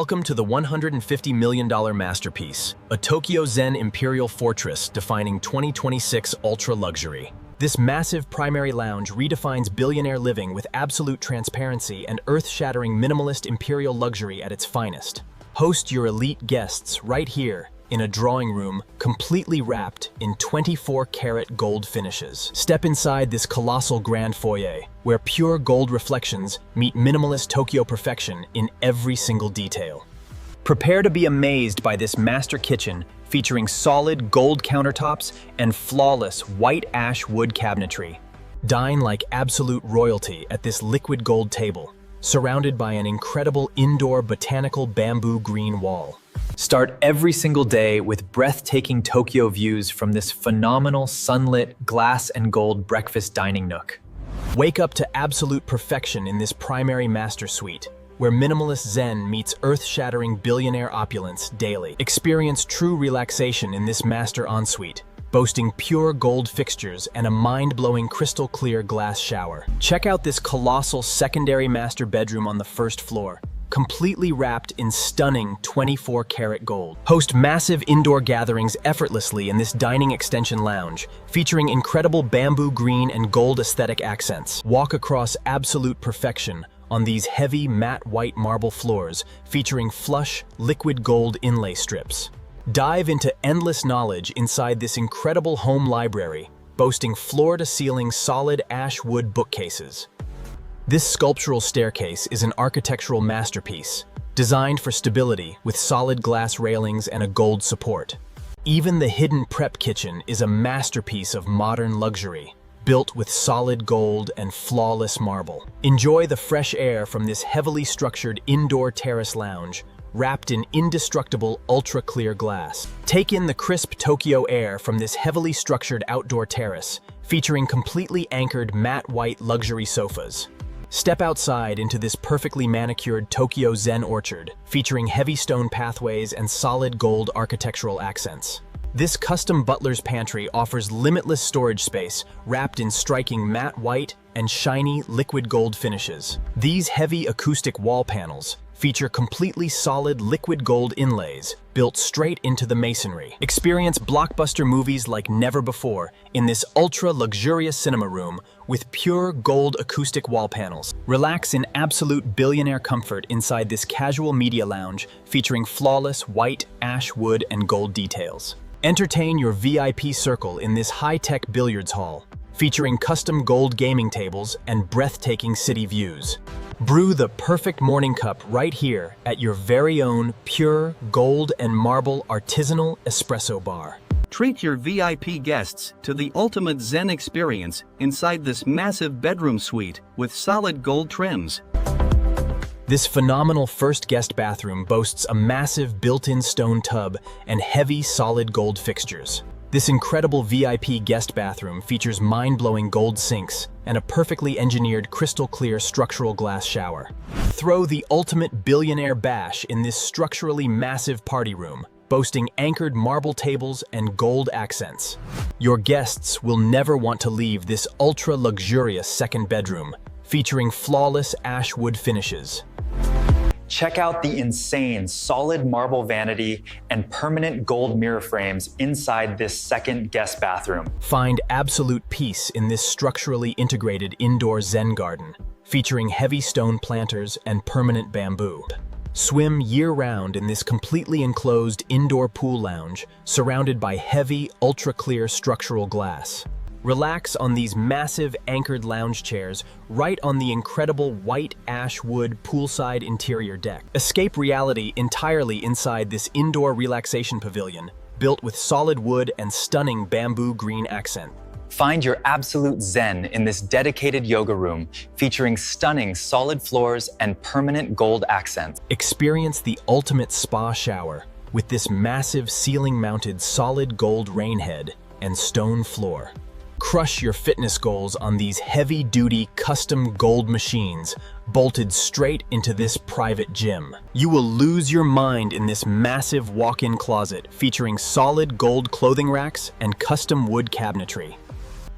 Welcome to the $150 million masterpiece, a Tokyo Zen Imperial Fortress defining 2026 ultra-luxury. This massive primary lounge redefines billionaire living with absolute transparency and earth-shattering minimalist imperial luxury at its finest. Host your elite guests right here in a drawing room completely wrapped in 24-karat gold finishes. Step inside this colossal grand foyer, where pure gold reflections meet minimalist Tokyo perfection in every single detail. Prepare to be amazed by this master kitchen featuring solid gold countertops and flawless white ash wood cabinetry. Dine like absolute royalty at this liquid gold table, surrounded by an incredible indoor botanical bamboo green wall. Start every single day with breathtaking Tokyo views from this phenomenal sunlit glass and gold breakfast dining nook. Wake up to absolute perfection in this primary master suite, where minimalist Zen meets earth-shattering billionaire opulence daily. Experience true relaxation in this master ensuite, boasting pure gold fixtures and a mind-blowing crystal-clear glass shower. Check out this colossal secondary master bedroom on the first floor, completely wrapped in stunning 24-karat gold. Host massive indoor gatherings effortlessly in this dining extension lounge, featuring incredible bamboo green and gold aesthetic accents. Walk across absolute perfection on these heavy matte white marble floors, featuring flush, liquid gold inlay strips. Dive into endless knowledge inside this incredible home library, boasting floor-to-ceiling solid ash wood bookcases. This sculptural staircase is an architectural masterpiece, designed for stability with solid glass railings and a gold support. Even the hidden prep kitchen is a masterpiece of modern luxury, built with solid gold and flawless marble. Enjoy the fresh air from this heavily structured indoor terrace lounge, wrapped in indestructible ultra-clear glass. Take in the crisp Tokyo air from this heavily structured outdoor terrace, featuring completely anchored matte white luxury sofas. Step outside into this perfectly manicured Tokyo Zen orchard, featuring heavy stone pathways and solid gold architectural accents. This custom butler's pantry offers limitless storage space wrapped in striking matte white and shiny liquid gold finishes. These heavy acoustic wall panels feature completely solid liquid gold inlays built straight into the masonry. Experience blockbuster movies like never before in this ultra-luxurious cinema room with pure gold acoustic wall panels. Relax in absolute billionaire comfort inside this casual media lounge featuring flawless white, ash wood, and gold details. Entertain your VIP circle in this high-tech billiards hall, featuring custom gold gaming tables and breathtaking city views. Brew the perfect morning cup right here at your very own pure gold and marble artisanal espresso bar. Treat your VIP guests to the ultimate Zen experience inside this massive bedroom suite with solid gold trims. This phenomenal first guest bathroom boasts a massive built-in stone tub and heavy solid gold fixtures. This incredible VIP guest bathroom features mind-blowing gold sinks and a perfectly engineered crystal-clear structural glass shower. Throw the ultimate billionaire bash in this structurally massive party room, boasting anchored marble tables and gold accents. Your guests will never want to leave this ultra-luxurious second bedroom, featuring flawless ash wood finishes. Check out the insane solid marble vanity and permanent gold mirror frames inside this second guest bathroom. Find absolute peace in this structurally integrated indoor Zen garden, featuring heavy stone planters and permanent bamboo. Swim year-round in this completely enclosed indoor pool lounge, surrounded by heavy, ultra-clear structural glass. Relax on these massive anchored lounge chairs right on the incredible white ash wood poolside interior deck. Escape reality entirely inside this indoor relaxation pavilion, built with solid wood and stunning bamboo green accent. Find your absolute Zen in this dedicated yoga room, featuring stunning solid floors and permanent gold accents. Experience the ultimate spa shower with this massive ceiling-mounted solid gold rain head and stone floor. Crush your fitness goals on these heavy-duty custom gold machines bolted straight into this private gym. You will lose your mind in this massive walk-in closet featuring solid gold clothing racks and custom wood cabinetry.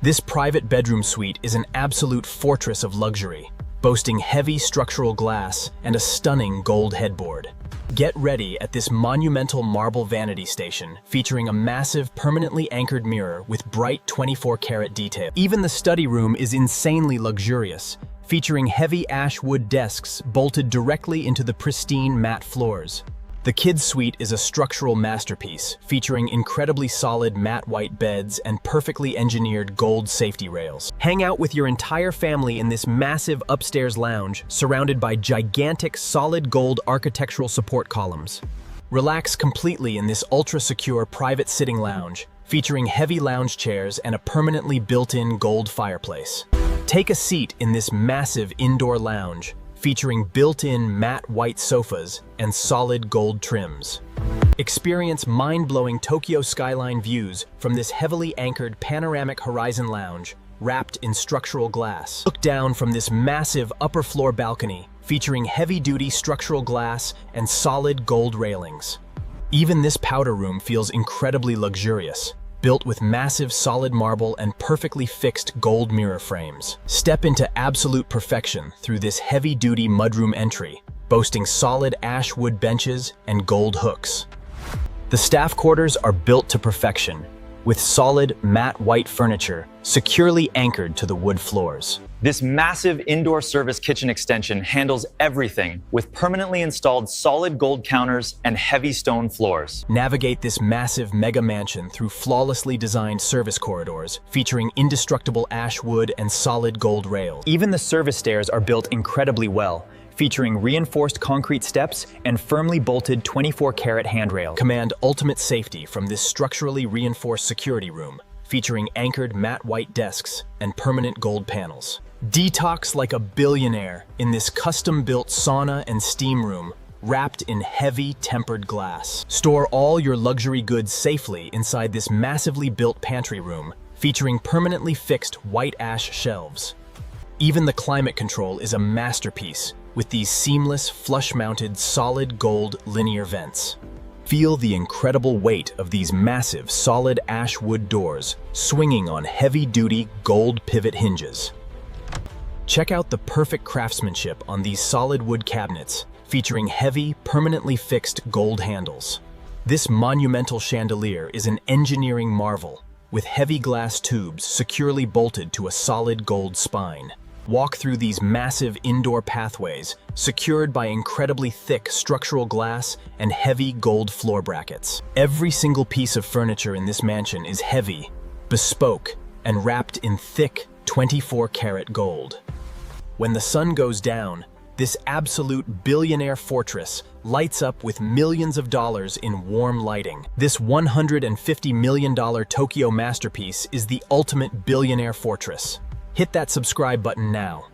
This private bedroom suite is an absolute fortress of luxury, boasting heavy structural glass and a stunning gold headboard. Get ready at this monumental marble vanity station featuring a massive permanently anchored mirror with bright 24-karat detail. Even the study room is insanely luxurious, featuring heavy ash wood desks bolted directly into the pristine matte floors. The kids' suite is a structural masterpiece, featuring incredibly solid matte white beds and perfectly engineered gold safety rails. Hang out with your entire family in this massive upstairs lounge, surrounded by gigantic solid gold architectural support columns. Relax completely in this ultra-secure private sitting lounge, featuring heavy lounge chairs and a permanently built-in gold fireplace. Take a seat in this massive indoor lounge, featuring built-in matte white sofas and solid gold trims. Experience mind-blowing Tokyo skyline views from this heavily anchored panoramic horizon lounge wrapped in structural glass. Look down from this massive upper floor balcony featuring heavy-duty structural glass and solid gold railings. Even this powder room feels incredibly luxurious, built with massive solid marble and perfectly fixed gold mirror frames. Step into absolute perfection through this heavy-duty mudroom entry, boasting solid ash wood benches and gold hooks. The staff quarters are built to perfection, with solid matte white furniture securely anchored to the wood floors. This massive indoor service kitchen extension handles everything with permanently installed solid gold counters and heavy stone floors. Navigate this massive mega mansion through flawlessly designed service corridors featuring indestructible ash wood and solid gold rails. Even the service stairs are built incredibly well, featuring reinforced concrete steps and firmly bolted 24-karat handrails. Command ultimate safety from this structurally reinforced security room, featuring anchored matte white desks and permanent gold panels. Detox like a billionaire in this custom-built sauna and steam room, wrapped in heavy tempered glass. Store all your luxury goods safely inside this massively built pantry room, featuring permanently fixed white ash shelves. Even the climate control is a masterpiece, with these seamless, flush-mounted, solid gold linear vents. Feel the incredible weight of these massive, solid ash wood doors swinging on heavy-duty gold pivot hinges. Check out the perfect craftsmanship on these solid wood cabinets, featuring heavy, permanently fixed gold handles. This monumental chandelier is an engineering marvel, with heavy glass tubes securely bolted to a solid gold spine. Walk through these massive indoor pathways, secured by incredibly thick structural glass and heavy gold floor brackets. Every single piece of furniture in this mansion is heavy, bespoke, and wrapped in thick 24-karat gold. When the sun goes down, this absolute billionaire fortress lights up with millions of dollars in warm lighting. This $150 million Tokyo masterpiece is the ultimate billionaire fortress. Hit that subscribe button now.